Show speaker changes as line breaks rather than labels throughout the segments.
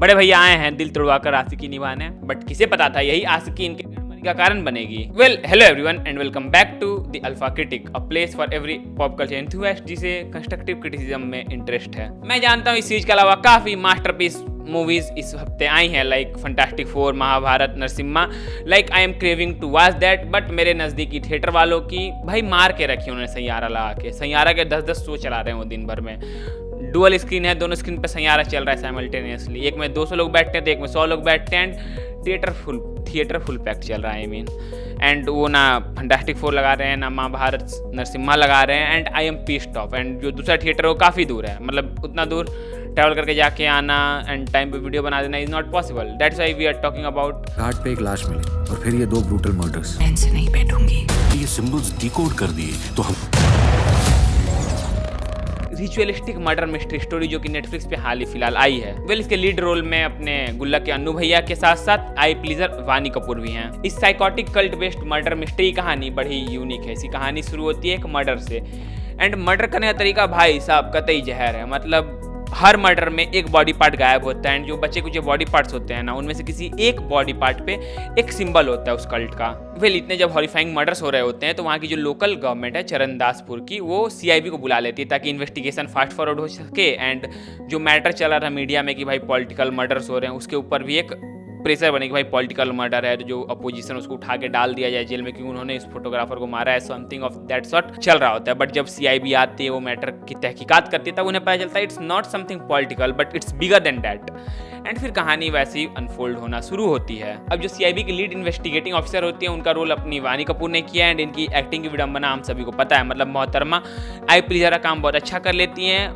बड़े भैया आए हैं दिल तोड़वाकर आशिकी निभाने, बट किसे पता था यही आशिकी इनके गड़बड़ी का कारण बनेगी। Well, hello everyone and welcome back to the alpha critic, a place for every pop culture enthusiast जिसे कंस्ट्रक्टिव क्रिटिसिज्म में इंटरेस्ट है। मैं जानता हूँ इस सीरीज के अलावा काफी मास्टरपीस मूवीज इस हफ्ते आई हैं, like Fantastic Four, Mahabharat, Narasimha. Like I am craving to watch that, but मेरे नज़दीकी थिएटर वालों की भाई मार के रखी उन्होंने सैयारा लगा के। सैयारा के 10-10 शो चला रहे हैं वो दिन भर में। डुअल स्क्रीन है, दोनों स्क्रीन पे सैयारा चल रहा है साइमल्टेनियसली। एक में 200 लोग बैठते हैं तो एक में 100 लोग बैठते हैं एंड थिएटर फुल पैक चल रहा है। आई मीन एंड वो ना फंटास्टिक फोर लगा रहे हैं ना महाभारत नरसिम्हा लगा रहे हैं and I am pieced of. And जो दूसरा थिएटर है वो काफ़ी दूर है, मतलब उतना दूर ट्रैवल करके जाके आना एंड टाइम पे वीडियो बना देना is not possible. That's why we are talking about.
घाट पे एक लाश मिली और फिर ये 2 ब्रूटल मर्डर्स।
मैं इनसे नहीं बैठूंगी।
ये सिंबल्स डिकोड कर दिए तो हम
रिचुअलिस्टिक मर्डर मिस्ट्री स्टोरी जो कि नेटफ्लिक्स पे हाल ही फिलहाल आई है। वेल, इसके लीड रोल में अपने गुल्लक के अन्नू भैया के साथ साथ आई प्लीजर वानी कपूर भी हैं। इस psychotic cult based murder mystery कहानी बड़ी यूनिक है। इसकी कहानी शुरू होती है एक मर्डर से एंड मर्डर करने का तरीका भाई साहब कतई जहर है। मतलब हर मर्डर में एक बॉडी पार्ट गायब होता है एंड जो बच्चे कुछ बॉडी पार्ट्स होते हैं ना, उनमें से किसी एक बॉडी पार्ट पे एक सिंबल होता है उस कल्ट का। वेल, इतने जब हॉरिफाइंग मर्डर्स हो रहे होते हैं तो वहाँ की जो लोकल गवर्नमेंट है चरणदासपुर की, वो सीआईबी को बुला लेती है ताकि इन्वेस्टिगेशन फास्ट फॉरवर्ड हो सके एंड जो मैटर चला रहा मीडिया में कि भाई पॉलिटिकल मर्डर्स हो रहे हैं उसके ऊपर भी एक प्रेशर बने कि भाई पॉलिटिकल मर्डर है, जो अपोजिशन उसको उठा के डाल दिया जाए जेल में क्योंकि उन्होंने इस फोटोग्राफर को मारा है। समथिंग ऑफ दैट सॉर्ट चल रहा होता है। बट जब सीआईबी आती है, वो मैटर की तहकीकात करती है, तब उन्हें पता चलता है it's not something political but it's bigger than that. And फिर कहानी वैसे ही अनफोल्ड होना शुरू होती है। अब जो सीआईबी की लीड इन्वेस्टिगेटिंग ऑफिसर होती है, उनका रोल अपनी वानी कपूर ने किया एंड इनकी एक्टिंग की विडंबना हम सभी को पता है। मतलब मोहतरमा आई प्लीजर का काम बहुत अच्छा कर लेती हैं,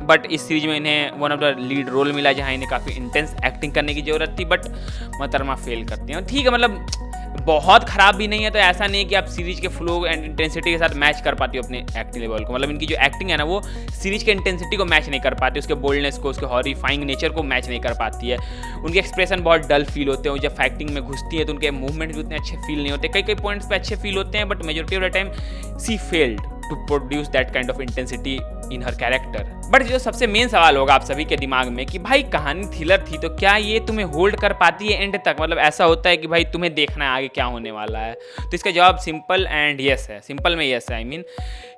बट इस सीरीज में इन्हें one of the lead role मिला जहाँ इन्हें काफ़ी इंटेंस एक्टिंग करने की ज़रूरत थी, बट मोहतरमा फेल करती हैं। ठीक है, मतलब बहुत ख़राब भी नहीं है, तो ऐसा नहीं है कि आप सीरीज के फ्लो एंड इंटेंसिटी के साथ मैच कर पाती हो अपने एक्टिंग लेवल को। मतलब इनकी जो एक्टिंग है ना, वो सीरीज के इंटेंसिटी को मैच नहीं कर पाती, उसके बोल्डनेस को, उसके हॉरिफाइंग नेचर को मैच नहीं कर पाती है। उनके एक्सप्रेशन बहुत डल फील होते हैं। जब एक्टिंग में घुसती है तो उनके मूवमेंट भी उतने अच्छे फील नहीं होते। कई कई पॉइंट्स पे अच्छे फील होते हैं but majority of the time she failed to produce that kind of intensity in her character. But जो सबसे मेन सवाल होगा आप सभी के दिमाग में कि भाई कहानी थ्रिलर थी तो क्या ये तुम्हें होल्ड कर पाती है एंड तक? मतलब ऐसा होता है कि भाई तुम्हें देखना है आगे क्या होने वाला है? तो इसका जवाब सिंपल एंड यस है। सिंपल में यस है, आई मीन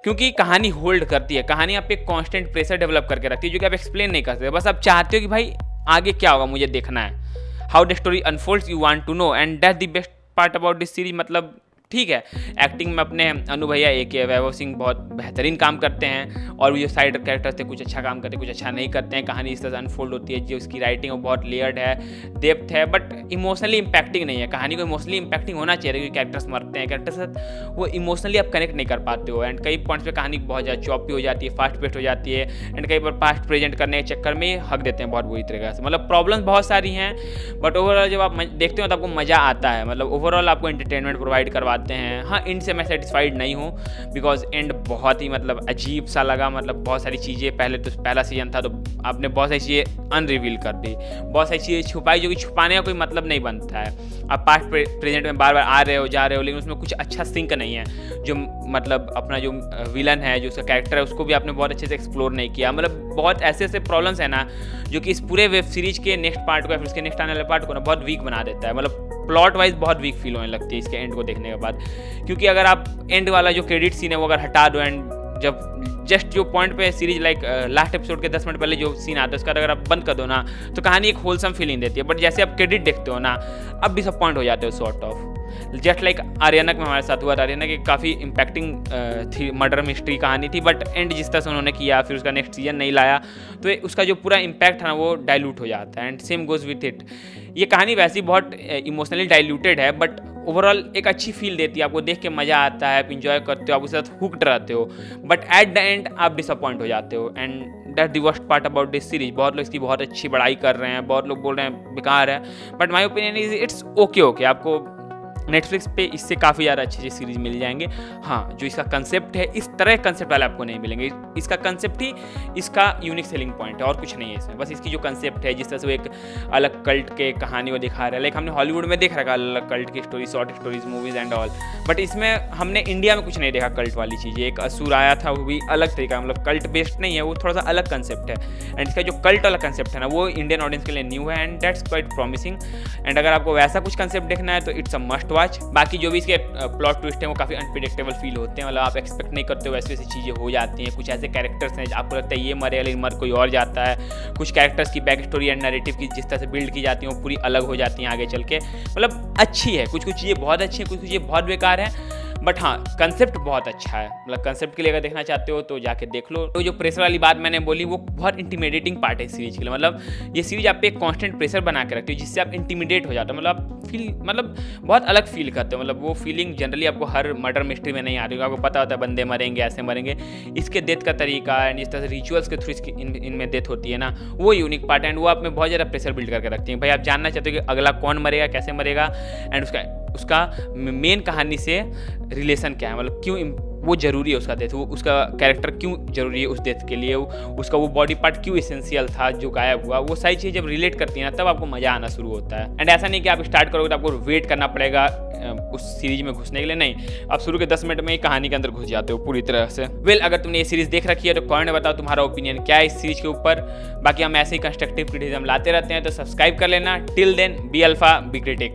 क्योंकि कहानी होल्ड करती है। कहानी आप एक कांस्टेंट प्रेशर डेवलप करके रखती है जो कि आप एक्सप्लेन नहीं कर सकते। बस आप चाहते हो कि भाई आगे क्या होगा, मुझे देखना है। How the story unfolds you want to know and that's the best part about this series. मतलब ठीक है, एक्टिंग में अपने अनु भैया ए.के. वैभव सिंह बहुत बेहतरीन काम करते हैं और भी जो साइड कैरेक्टर्स थे कुछ अच्छा काम करते हैं, कुछ अच्छा नहीं करते हैं। कहानी इस तरह से अनफोल्ड होती है, जो उसकी राइटिंग वो बहुत लेयर्ड है, डेप्थ है, बट इमोशनली इंपैक्टिंग नहीं है। कहानी को इमोशनली इंपैक्टिंग होना चाहिए क्योंकि कैरेक्टर्स मरते हैं, कैरेक्टर्स के साथ वो इमोशनली आप कनेक्ट नहीं कर पाते हो एंड कई पॉइंट्स पे कहानी बहुत ज़्यादा चॉपी हो जाती है, फास्ट पेस्ट हो जाती है एंड कई बार पास्ट प्रेजेंट करने के चक्कर में हक देते हैं बहुत बुरी तरीके से। मतलब प्रॉब्लम्स बहुत सारी हैं बट ओवरऑल जब आप देखते हो तो आपको मज़ा आता है। मतलब ओवरऑल आपको एंटरटेनमेंट प्रोवाइड करवाते हैं। हाँ, एंड से मैं सेटिस्फाइड नहीं हूँ बिकॉज एंड बहुत ही मतलब अजीब सा लगा। मतलब बहुत सारी चीज़ें, पहला सीजन था तो आपने बहुत सारी चीज़ें अनरिवील कर दी, बहुत सारी चीज़ें छुपाई जो कि छुपाने का कोई मतलब नहीं बनता है। आप पास्ट प्रेजेंट में बार बार आ रहे हो जा रहे हो लेकिन उसमें कुछ अच्छा सिंक नहीं है। जो मतलब अपना जो विलन है, जो उसका कैरेक्टर है, उसको भी आपने बहुत अच्छे से एक्सप्लोर नहीं किया। मतलब बहुत ऐसे ऐसे प्रॉब्लम्स है ना जो कि इस पूरे वेब सीरीज के नेक्स्ट पार्ट को या फिर उसके नेक्स्ट आने वाले पार्ट को ना बहुत वीक बना देता है। मतलब प्लॉट वाइज बहुत वीक फील होने लगती है इसके एंड को देखने के बाद, क्योंकि अगर आप एंड वाला जो क्रेडिट सीन है वो अगर हटा दो एंड जब जस्ट जो पॉइंट पे सीरीज लाइक लास्ट एपिसोड के 10 मिनट पहले जो सीन आता है उसका अगर आप बंद कर दो ना तो कहानी एक होलसम फीलिंग देती है। बट जैसे आप क्रेडिट देखते हो ना, अब डिसअपॉइंट हो जाते हो सॉर्ट ऑफ। जस्ट लाइक आर्यनक में हमारे साथ हुआ था। आर्यनक की काफ़ी इंपैक्टिंग थी, मर्डर मिस्ट्री कहानी थी, बट एंड जिस तरह से उन्होंने किया फिर उसका नेक्स्ट सीजन नहीं लाया तो उसका जो पूरा इम्पैक्ट है ना वो डाइल्यूट हो जाता है and same goes with it. ये कहानी वैसी बहुत इमोशनली डाइल्यूटेड है बट ओवरऑल एक अच्छी फील देती है, आपको देख के मज़ा आता है, आप इंजॉय करते हो, आप उसके साथ हुक्ड रहते हो, बट एट द एंड आप डिसअपॉइंट हो जाते हो and that the worst part about this series. बहुत लोग इसकी बहुत अच्छी बड़ाई कर रहे हैं, बहुत लोग बोल रहे हैं बेकार है, but my opinion is it's okay. आपको नेटफ्लिक्स पे इससे काफ़ी ज़्यादा अच्छी सीरीज मिल जाएंगे। हाँ, जो इसका कंसेप्ट है इस तरह कंसेप्ट वाले आपको नहीं मिलेंगे। इसका कंसेप्ट ही इसका यूनिक सेलिंग पॉइंट है और कुछ नहीं है इसमें। बस इसकी जो कंसेप्ट है, जिस तरह से वो एक अलग कल्ट के कहानी को दिखा रहा है, लाइक हमने हॉलीवुड में देख रखा अलग कल्ट की story, short stories, movies and all, but इसमें हमने इंडिया में कुछ नहीं देखा कल्ट वाली चीज़ें। एक असुर आया था, वो भी अलग तरीका, मतलब कल्ट बेस्ड नहीं है, वो थोड़ा सा अलग कंसेप्ट है। एंड इसका जो कल्ट वाला कंसेप्ट है ना, वो इंडियन ऑडियंस के लिए न्यू है and that's quite promising. And अगर आपको वैसा कुछ कंसेप्ट देखना है तो इट्स अ मस्ट वॉच। बाकी जो भी इसके प्लॉट ट्विस्ट हैं वो काफ़ी अनप्रिडिक्टेबल फील होते हैं, मतलब आप एक्सपेक्ट नहीं करते हो वैसी वैसी चीज़ें हो जाती हैं। कुछ ऐसे कैरेक्टर्स हैं आपको लगता है ये मरेगा लेकिन मर कोई और जाता है। कुछ कैरेक्टर्स की बैक स्टोरी एंड नैरेटिव की जिस तरह से बिल्ड की जाती है वो पूरी अलग हो जाती हैं आगे चल के, मतलब अच्छी है। कुछ कुछ चीज़ें बहुत अच्छी हैं, कुछ चीज़ें बहुत बेकार हैं, बट हाँ कंसेप्ट बहुत अच्छा है। मतलब कंसेप्ट के लिए अगर देखना चाहते हो तो जाके देख लो। तो जो प्रेशर वाली बात मैंने बोली वो बहुत इंटिमिडेटिंग पार्ट है सीरीज के लिए। मतलब ये सीरीज आप पे एक कांस्टेंट प्रेशर बना के रखती है जिससे आप इंटिमिडेट हो जाते हो, मतलब आप बहुत अलग फील करते हो। मतलब वो फीलिंग जनरली आपको हर मर्डर मिस्ट्री में नहीं आ रही, आपको पता होता है बंदे मरेंगे, ऐसे मरेंगे। इसके डेथ का तरीका एंड जिस तरह से रिचुअल्स के थ्रू इनमें डेथ होती है ना, वो यूनिक पार्ट है एंड वो आप में बहुत ज़्यादा प्रेशर बिल्ड करके रखती है। भाई आप जानना चाहते हो कि अगला कौन मरेगा, कैसे मरेगा एंड उसका मेन कहानी से रिलेशन क्या है, मतलब क्यों वो ज़रूरी है उसका डेथ, वो उसका कैरेक्टर क्यों ज़रूरी है उस डेथ के लिए, उसका वो बॉडी पार्ट क्यों इसेंशियल था जो गायब हुआ। वो सारी चीज़ जब रिलेट करती है ना तब आपको मज़ा आना शुरू होता है। एंड ऐसा नहीं कि आप स्टार्ट करोगे तो आपको वेट करना पड़ेगा उस सीरीज में घुसने के लिए, नहीं, आप शुरू के 10 मिनट में ही कहानी के अंदर घुस जाते हो पूरी तरह से। अगर तुमने ये सीरीज देख रखी है तो कमेंट में बताओ तुम्हारा ओपिनियन क्या है इस सीरीज के ऊपर। बाकी हम ऐसे ही कंस्ट्रक्टिव क्रिटिसिज्म लाते रहते हैं, तो सब्सक्राइब कर लेना। Till then be alpha be critic.